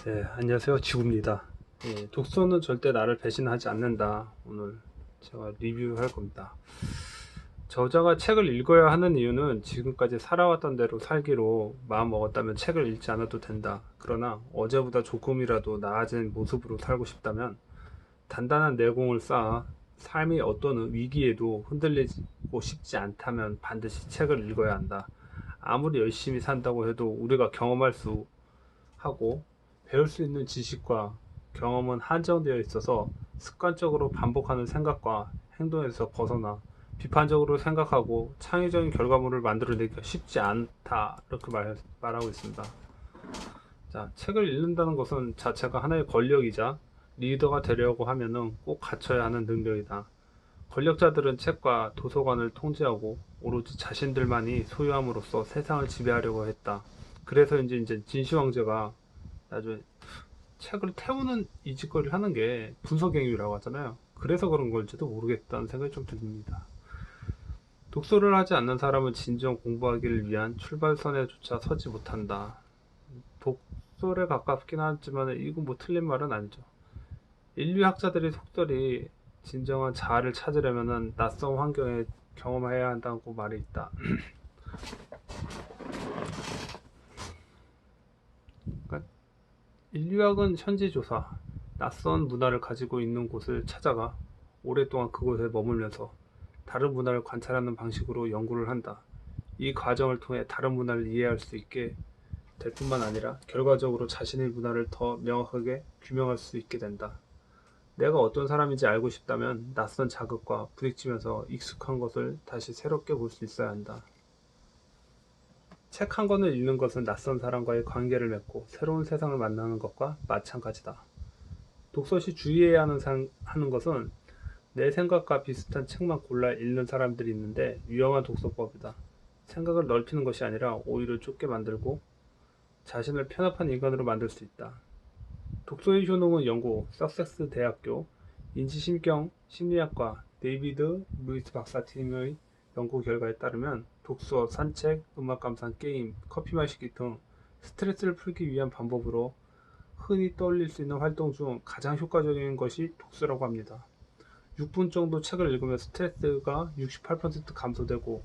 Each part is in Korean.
네, 안녕하세요. 지구입니다. 독서는 절대 나를 배신하지 않는다. 오늘 제가 리뷰할 겁니다. 저자가 책을 읽어야 하는 이유는 지금까지 살아왔던 대로 살기로 마음 먹었다면 책을 읽지 않아도 된다. 그러나 어제보다 조금이라도 나아진 모습으로 살고 싶다면 단단한 내공을 쌓아 삶의 어떤 위기에도 흔들리고 싶지 않다면 반드시 책을 읽어야 한다. 아무리 열심히 산다고 해도 우리가 경험할 수 하고 배울 수 있는 지식과 경험은 한정되어 있어서 습관적으로 반복하는 생각과 행동에서 벗어나 비판적으로 생각하고 창의적인 결과물을 만들어내기가 쉽지 않다. 이렇게 말하고 있습니다. 자, 책을 읽는다는 것은 자체가 하나의 권력이자 리더가 되려고 하면은 꼭 갖춰야 하는 능력이다. 권력자들은 책과 도서관을 통제하고 오로지 자신들만이 소유함으로써 세상을 지배하려고 했다. 그래서 이제 진시황제가 나중에 책을 태우는 이 짓거리를 하는 게 분석행위라고 하잖아요. 그래서 그런 걸지도 모르겠다는 생각이 좀 듭니다. 독서를 하지 않는 사람은 진정 공부하기를 위한 출발선에조차 서지 못한다. 독서에 가깝긴 하지만 이건 뭐 틀린 말은 아니죠. 인류학자들이 속설이 진정한 자아를 찾으려면 낯선 환경에 경험해야 한다고 말이 있다. 그러니까 인류학은 현지조사, 낯선 문화를 가지고 있는 곳을 찾아가 오랫동안 그곳에 머물면서 다른 문화를 관찰하는 방식으로 연구를 한다. 이 과정을 통해 다른 문화를 이해할 수 있게 될 뿐만 아니라 결과적으로 자신의 문화를 더 명확하게 규명할 수 있게 된다. 내가 어떤 사람인지 알고 싶다면 낯선 자극과 부딪히면서 익숙한 것을 다시 새롭게 볼 수 있어야 한다. 책 한 권을 읽는 것은 낯선 사람과의 관계를 맺고 새로운 세상을 만나는 것과 마찬가지다. 독서 시 주의해야 하는 것은 내 생각과 비슷한 책만 골라 읽는 사람들이 있는데 위험한 독서법이다. 생각을 넓히는 것이 아니라 오히려 좁게 만들고 자신을 편협한 인간으로 만들 수 있다. 독서의 효능은 연구, 석세스 대학교 인지신경 심리학과 데이비드 루이스 박사팀의 연구 결과에 따르면 독서, 산책, 음악 감상, 게임, 커피 마시기 등 스트레스를 풀기 위한 방법으로 흔히 떠올릴 수 있는 활동 중 가장 효과적인 것이 독서라고 합니다. 6분 정도 책을 읽으면 스트레스가 68% 감소되고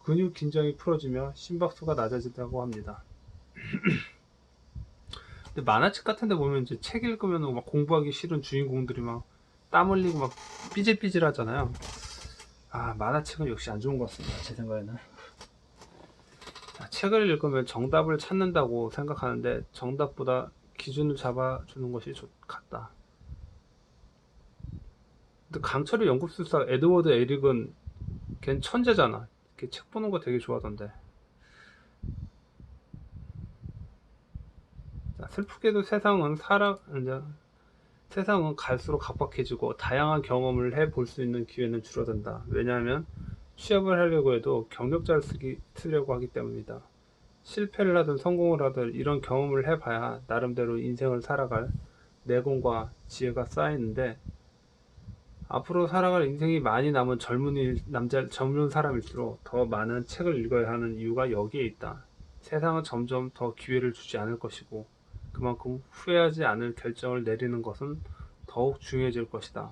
근육 긴장이 풀어지며 심박수가 낮아진다고 합니다. 근데 만화책 같은 데 보면 이제 책 읽으면 막 공부하기 싫은 주인공들이 막 땀 흘리고 막 삐질삐질 하잖아요. 아, 만화책은 역시 안 좋은 것 같습니다. 제 생각에는. 책을 읽으면 정답을 찾는다고 생각하는데 정답보다 기준을 잡아주는 것이 같다. 근데 강철의 연극술사 에드워드 에릭은 걘 천재잖아. 이렇게 책 보는 거 되게 좋아하던데. 자, 슬프게도 세상은 갈수록 각박해지고 다양한 경험을 해볼 수 있는 기회는 줄어든다. 왜냐하면 취업을 하려고 해도 경력자를 쓰려고 하기 때문이다. 실패를 하든 성공을 하든 이런 경험을 해봐야 나름대로 인생을 살아갈 내공과 지혜가 쌓이는데 앞으로 살아갈 인생이 많이 남은 젊은 사람일수록 더 많은 책을 읽어야 하는 이유가 여기에 있다. 세상은 점점 더 기회를 주지 않을 것이고 그만큼 후회하지 않을 결정을 내리는 것은 더욱 중요해질 것이다.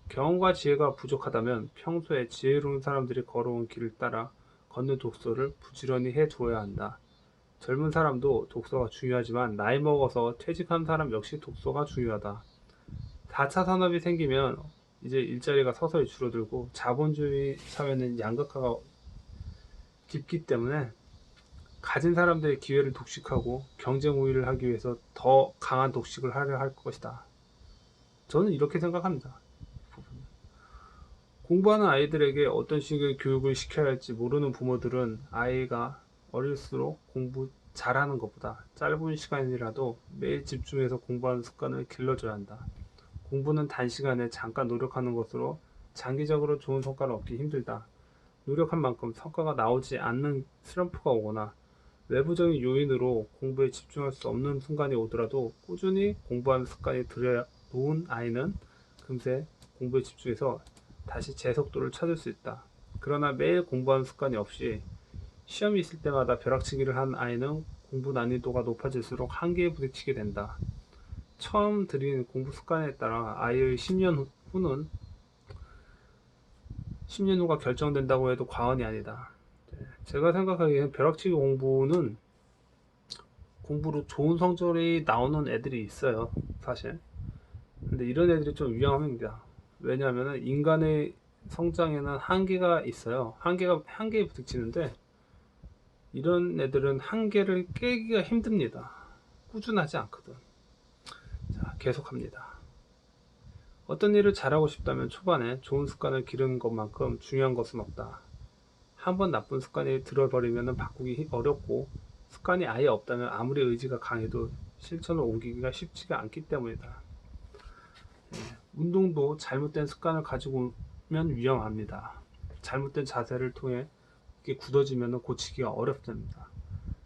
경험과 지혜가 부족하다면 평소에 지혜로운 사람들이 걸어온 길을 따라 걷는 독서를 부지런히 해두어야 한다. 젊은 사람도 독서가 중요하지만 나이 먹어서 퇴직한 사람 역시 독서가 중요하다. 4차 산업이 생기면 이제 일자리가 서서히 줄어들고 자본주의 사회는 양극화가 깊기 때문에 가진 사람들의 기회를 독식하고 경쟁 우위를 하기 위해서 더 강한 독식을 하려 할 것이다. 저는 이렇게 생각합니다. 공부하는 아이들에게 어떤 식의 교육을 시켜야 할지 모르는 부모들은 아이가 어릴수록 공부 잘하는 것보다 짧은 시간이라도 매일 집중해서 공부하는 습관을 길러줘야 한다. 공부는 단시간에 잠깐 노력하는 것으로 장기적으로 좋은 성과를 얻기 힘들다. 노력한 만큼 성과가 나오지 않는 슬럼프가 오거나 외부적인 요인으로 공부에 집중할 수 없는 순간이 오더라도 꾸준히 공부하는 습관이 들여놓은 아이는 금세 공부에 집중해서 다시 제 속도를 찾을 수 있다. 그러나 매일 공부하는 습관이 없이 시험이 있을 때마다 벼락치기를 한 아이는 공부 난이도가 높아질수록 한계에 부딪히게 된다. 처음 들인 공부 습관에 따라 아이의 10년 후가 결정된다고 해도 과언이 아니다. 제가 생각하기에는 벼락치기 공부는 공부로 좋은 성적이 나오는 애들이 있어요, 사실. 근데 이런 애들이 좀 위험합니다. 왜냐하면 인간의 성장에는 한계가 있어요. 한계에 부딪히는데 이런 애들은 한계를 깨기가 힘듭니다. 꾸준하지 않거든. 자, 계속합니다. 어떤 일을 잘하고 싶다면 초반에 좋은 습관을 기르는 것만큼 중요한 것은 없다. 한번 나쁜 습관이 들어버리면 바꾸기 어렵고, 습관이 아예 없다면 아무리 의지가 강해도 실천을 옮기기가 쉽지가 않기 때문이다. 운동도 잘못된 습관을 가지고 오면 위험합니다. 잘못된 자세를 통해 이게 굳어지면 고치기가 어렵습니다.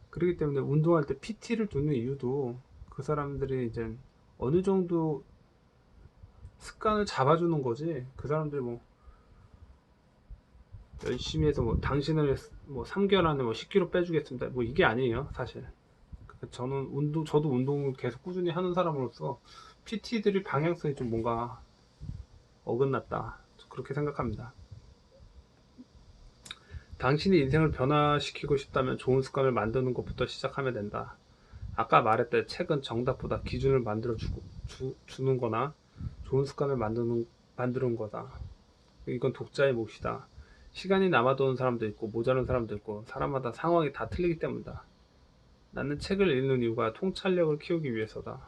그렇기 때문에 운동할 때 PT를 두는 이유도 그 사람들이 이제 어느 정도 습관을 잡아주는 거지. 그 사람들이 뭐 열심히 해서 뭐 당신을 뭐 3개월 안에 뭐 10kg 빼주겠습니다, 뭐 이게 아니에요, 사실. 저도 운동을 계속 꾸준히 하는 사람으로서 PT들이 방향성이 좀 뭔가 어긋났다, 그렇게 생각합니다. 당신의 인생을 변화시키고 싶다면 좋은 습관을 만드는 것부터 시작하면 된다. 아까 말했듯 책은 정답보다 기준을 주는 거나 좋은 습관을 만드는 거다. 이건 독자의 몫이다. 시간이 남아도는 사람도 있고 모자란 사람도 있고 사람마다 상황이 다 틀리기 때문이다. 나는 책을 읽는 이유가 통찰력을 키우기 위해서다.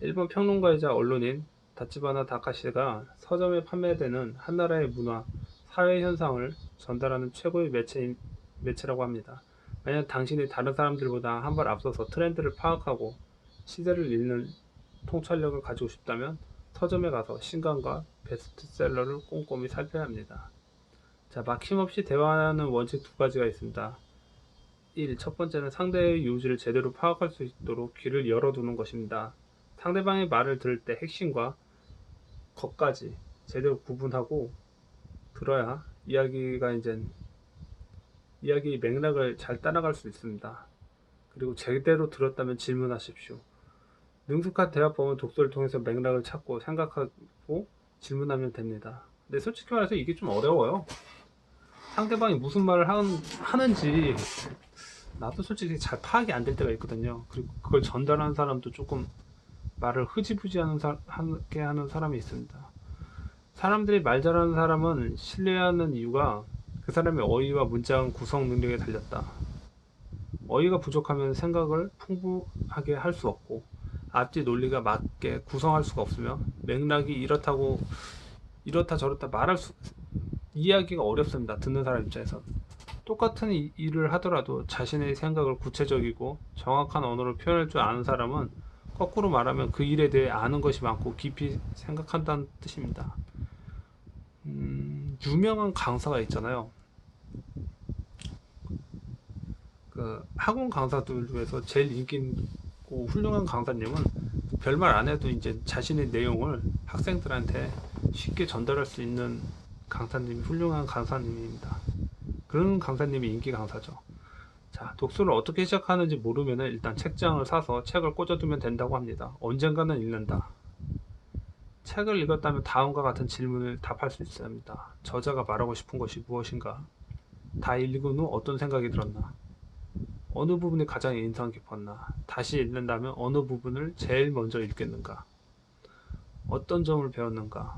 일본 평론가이자 언론인 다치바나 다카시가 서점에 판매되는 한 나라의 문화, 사회 현상을 전달하는 최고의 매체라고 합니다. 만약 당신이 다른 사람들보다 한 발 앞서서 트렌드를 파악하고 시대를 읽는 통찰력을 가지고 싶다면 서점에 가서 신간과 베스트셀러를 꼼꼼히 살펴야 합니다. 자, 막힘없이 대화하는 원칙 두 가지가 있습니다. 1. 첫 번째는 상대의 요지를 제대로 파악할 수 있도록 귀를 열어두는 것입니다. 상대방의 말을 들을 때 핵심과 겉까지 제대로 구분하고 들어야 이야기 맥락을 잘 따라갈 수 있습니다. 그리고 제대로 들었다면 질문하십시오. 능숙한 대화법은 독서를 통해서 맥락을 찾고 생각하고 질문하면 됩니다. 근데 솔직히 말해서 이게 좀 어려워요. 상대방이 무슨 말을 하는지 나도 솔직히 잘 파악이 안 될 때가 있거든요. 그리고 그걸 전달하는 사람도 조금 말을 흐지부지하게 하는 사람이 있습니다. 사람들이 말 잘하는 사람은 신뢰하는 이유가 그 사람의 어휘와 문장 구성 능력에 달렸다. 어휘가 부족하면 생각을 풍부하게 할 수 없고 앞뒤 논리가 맞게 구성할 수가 없으며 맥락이 이렇다 저렇다 이해하기가 어렵습니다. 듣는 사람 입장에서. 똑같은 일을 하더라도 자신의 생각을 구체적이고 정확한 언어로 표현할 줄 아는 사람은 거꾸로 말하면 그 일에 대해 아는 것이 많고 깊이 생각한다는 뜻입니다. 유명한 강사가 있잖아요. 그 학원 강사들 중에서 제일 인기 있고 훌륭한 강사님은 별말 안 해도 이제 자신의 내용을 학생들한테 쉽게 전달할 수 있는 훌륭한 강사님입니다. 그런 강사님이 인기 강사죠. 자, 독서를 어떻게 시작하는지 모르면 일단 책장을 사서 책을 꽂아두면 된다고 합니다. 언젠가는 읽는다. 책을 읽었다면 다음과 같은 질문을 답할 수 있습니다. 저자가 말하고 싶은 것이 무엇인가? 다 읽은 후 어떤 생각이 들었나? 어느 부분이 가장 인상 깊었나? 다시 읽는다면 어느 부분을 제일 먼저 읽겠는가? 어떤 점을 배웠는가?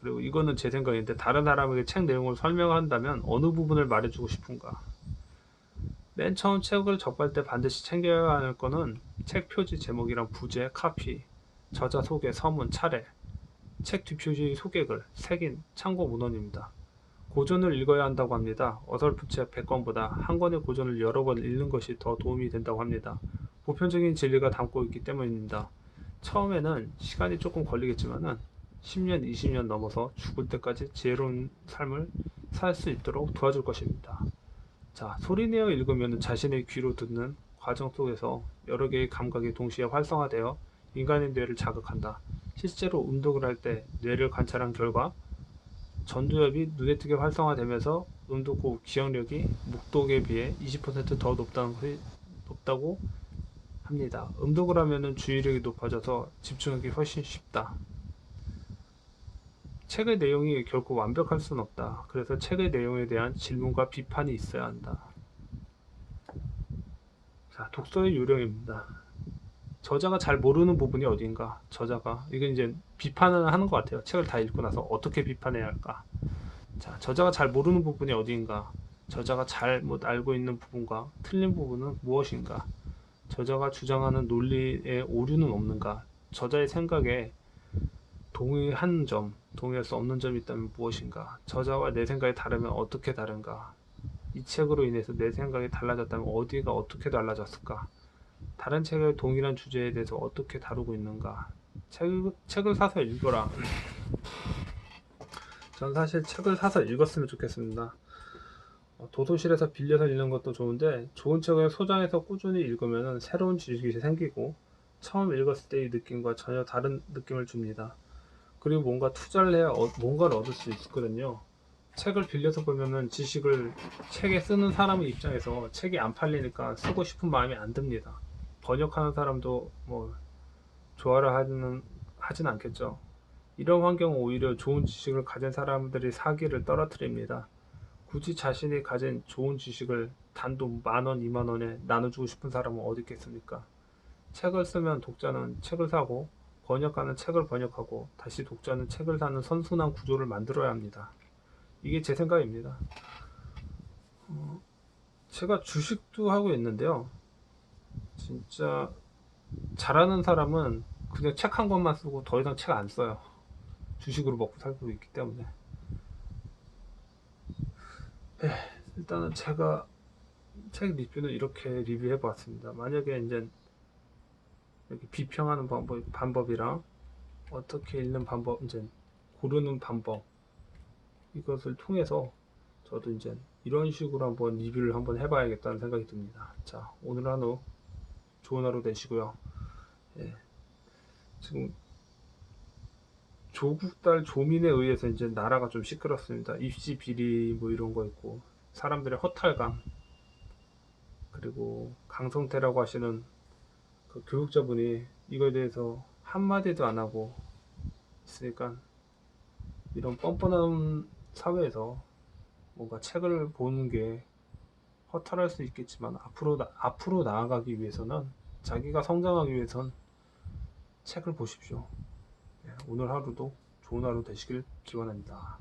그리고 이거는 제 생각인데 다른 사람에게 책 내용을 설명한다면 어느 부분을 말해주고 싶은가? 맨 처음 책을 접할 때 반드시 챙겨야 할 거는 책 표지 제목이랑 부제, 카피, 저자 소개, 서문, 차례, 책 뒷표지 소개글, 색인, 참고 문헌입니다. 고전을 읽어야 한다고 합니다. 어설픈 책 100권보다 한 권의 고전을 여러 번 읽는 것이 더 도움이 된다고 합니다. 보편적인 진리가 담고 있기 때문입니다. 처음에는 시간이 조금 걸리겠지만은 10년, 20년 넘어서 죽을 때까지 지혜로운 삶을 살 수 있도록 도와줄 것입니다. 자, 소리내어 읽으면 자신의 귀로 듣는 과정 속에서 여러 개의 감각이 동시에 활성화되어 인간의 뇌를 자극한다. 실제로 운동을 할 때 뇌를 관찰한 결과 전두엽이 눈에 띄게 활성화되면서 음독 후 기억력이 묵독에 비해 20%더 높다고 합니다. 음독을 하면은 주의력이 높아져서 집중하기 훨씬 쉽다. 책의 내용이 결코 완벽할 수는 없다. 그래서 책의 내용에 대한 질문과 비판이 있어야 한다. 자, 독서의 요령입니다. 저자가 잘 모르는 부분이 어딘가, 저자가 이건 이제 비판을 하는 것 같아요. 책을 다 읽고 나서 어떻게 비판해야 할까. 자, 저자가 잘 모르는 부분이 어딘가, 저자가 잘못 알고 있는 부분과 틀린 부분은 무엇인가, 저자가 주장하는 논리에 오류는 없는가, 저자의 생각에 동의한 점, 동의할 수 없는 점이 있다면 무엇인가, 저자와 내 생각이 다르면 어떻게 다른가, 이 책으로 인해서 내 생각이 달라졌다면 어디가 어떻게 달라졌을까, 다른 책을 동일한 주제에 대해서 어떻게 다루고 있는가. 책을 사서 읽어라. 전 사실 책을 사서 읽었으면 좋겠습니다. 도서실에서 빌려서 읽는 것도 좋은데 좋은 책을 소장해서 꾸준히 읽으면 새로운 지식이 생기고 처음 읽었을 때의 느낌과 전혀 다른 느낌을 줍니다. 그리고 뭔가 투자를 해야 뭔가를 얻을 수 있거든요. 책을 빌려서 보면은 지식을 책에 쓰는 사람의 입장에서 책이 안 팔리니까 쓰고 싶은 마음이 안 듭니다. 번역하는 사람도 뭐 좋아라 하진 않겠죠. 이런 환경은 오히려 좋은 지식을 가진 사람들이 사기를 떨어뜨립니다. 굳이 자신이 가진 좋은 지식을 단돈 10,000원, 20,000원에 나눠주고 싶은 사람은 어디 있겠습니까? 책을 쓰면 독자는 책을 사고 번역가는 책을 번역하고 다시 독자는 책을 사는 선순환 구조를 만들어야 합니다. 이게 제 생각입니다. 제가 주식도 하고 있는데요. 진짜 잘하는 사람은 그냥 책 한 권만 쓰고 더 이상 책 안 써요. 주식으로 먹고 살고 있기 때문에. 일단은 제가 책 리뷰는 이렇게 리뷰해 보았습니다. 만약에 이제 이렇게 비평하는 방법이랑 어떻게 읽는 방법, 이제 고르는 방법, 이것을 통해서 저도 이제 이런 식으로 한번 리뷰를 한번 해봐야겠다는 생각이 듭니다. 자, 오늘 하루 좋은 하루 되시고요. 예, 지금 조국 딸 조민에 의해서 이제 나라가 좀 시끄럽습니다. 입시 비리 뭐 이런 거 있고 사람들의 허탈감, 그리고 강성태라고 하시는 그 교육자분이 이거에 대해서 한마디도 안 하고 있으니까 이런 뻔뻔한 사회에서 뭔가 책을 보는 게 허탈할 수 있겠지만 앞으로 나아가기 위해서는, 자기가 성장하기 위해선 책을 보십시오. 네, 오늘 하루도 좋은 하루 되시길 기원합니다.